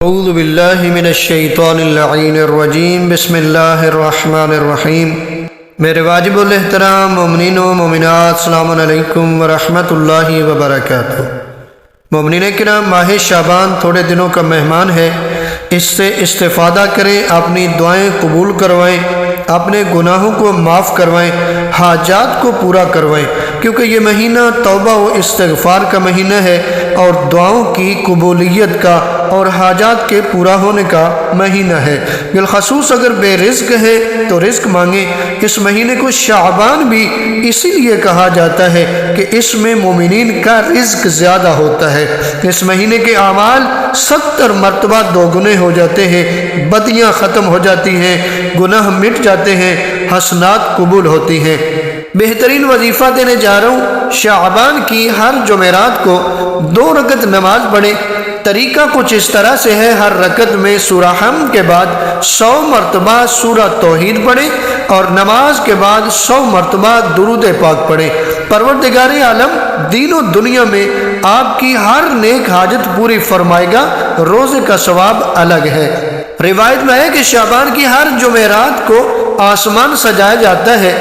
اعوذ باللہ من الشیطان اللعین الرجیم بسم اللہ الرحمن الرحیم۔ میرے واجب الاحترام مومنین و مومنات، السلام علیکم ورحمۃ اللہ وبرکاتہ۔ مومنین کرام، ماہ شعبان تھوڑے دنوں کا مہمان ہے، اس سے استفادہ کریں، اپنی دعائیں قبول کروائیں، اپنے گناہوں کو معاف کروائیں، حاجات کو پورا کروائیں، کیونکہ یہ مہینہ توبہ و استغفار کا مہینہ ہے اور دعاؤں کی قبولیت کا اور حاجات کے پورا ہونے کا مہینہ ہے۔ بالخصوص اگر بے رزق ہے تو رزق مانگیں۔ اس مہینے کو شعبان بھی اسی لیے کہا جاتا ہے کہ اس میں مومنین کا رزق زیادہ ہوتا ہے۔ اس مہینے کے اعمال 70 مرتبہ دوگنے ہو جاتے ہیں، بدیاں ختم ہو جاتی ہیں، گناہ مٹ جاتے ہیں، حسنات قبول ہوتی ہیں۔ بہترین وظیفہ دینے جا رہا ہوں، شعبان کی ہر جمعرات کو 2 رکعت نماز پڑھیں۔ طریقہ کچھ اس طرح سے ہے، ہر رکعت میں سورہ حمد کے بعد 100 مرتبہ سورہ توحید پڑھیں اور نماز کے بعد 100 مرتبہ درود پاک پڑھیں۔ پروردگار عالم دین و دنیا میں آپ کی ہر نیک حاجت پوری فرمائے گا۔ روزے کا ثواب الگ ہے۔ روایت میں ہے کہ شعبان کی ہر جمعرات کو آسمان سجایا جاتا ہے،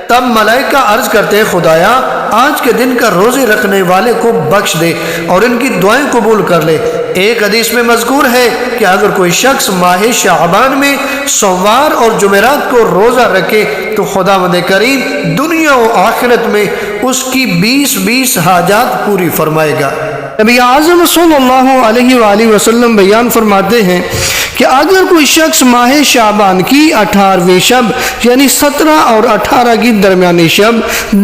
تب ملائکہ عرض کرتے ہیں، خدایا آج کے دن کا روزے رکھنے والے کو بخش دے اور ان کی دعائیں قبول کر لے۔ ایک حدیث میں مذکور ہے کہ اگر کوئی شخص ماہ شعبان میں سوموار اور جمعرات کو روزہ رکھے تو خداوند کریم دنیا و آخرت میں اس کی 20 حاجات پوری فرمائے گا۔ نبی اعظم صلی اللہ علیہ وآلہ وسلم بیان فرماتے ہیں کہ اگر کوئی شخص ماہ شعبان کی 18ویں شب یعنی 17 اور 18 کی درمیانی شب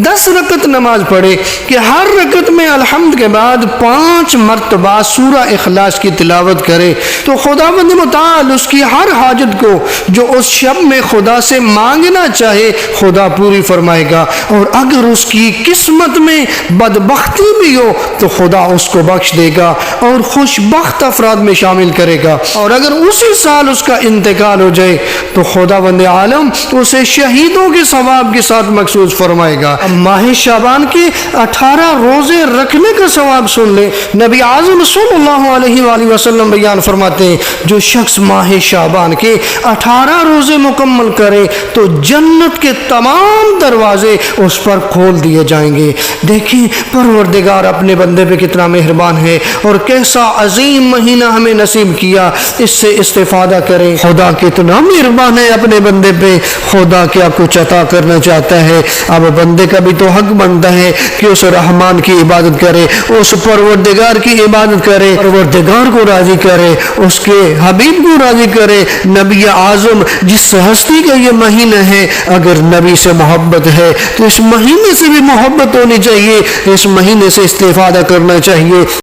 10 رکعت نماز پڑھے کہ ہر رکعت میں الحمد کے بعد 5 مرتبہ سورہ اخلاص کی تلاوت کرے تو خداوند متعال اس کی ہر حاجت کو جو اس شب میں خدا سے مانگنا چاہے خدا پوری فرمائے گا، اور اگر اس کی قسمت میں بدبختی بھی ہو تو خدا اس کو بخش دے گا اور خوشبخت افراد میں شامل کرے گا، اور اگر اسی سال اس کا انتقال ہو جائے تو خداوند عالم اسے شہیدوں کے ثواب کے ساتھ مخصوص فرمائے گا۔ ماہ شعبان کے 18 روزے رکھنے کا ثواب سن لے۔ نبی اعظم صلی اللہ علیہ وآلہ وسلم بیان فرماتے ہیں، جو شخص ماہ شعبان کے 18 روزے مکمل کرے تو جنت کے تمام دروازے اس پر کھول دیے جائیں گے۔ دیکھیں پروردگار اپنے بندے پہ کتنا مہربان ہے اور کیسا عظیم مہینہ ہمیں نصیب کیا، اس سے استفادہ کریں۔ خدا کتنا مہربان ہے اپنے بندے پہ، خدا کیا کچھ عطا کرنا چاہتا ہے۔ اب بندے کا بھی تو حق بنتا ہے کہ اس رحمان کی عبادت کرے، اس پروردگار کی عبادت کرے، پروردگار کو راضی کرے، اس کے حبیب کو راضی کرے۔ نبی اعظم جس ہستی کا یہ مہینہ ہے، اگر نبی سے محبت ہے تو اس مہینے سے بھی محبت ہونی چاہیے، اس مہینے سے استفادہ کرنا چاہیے۔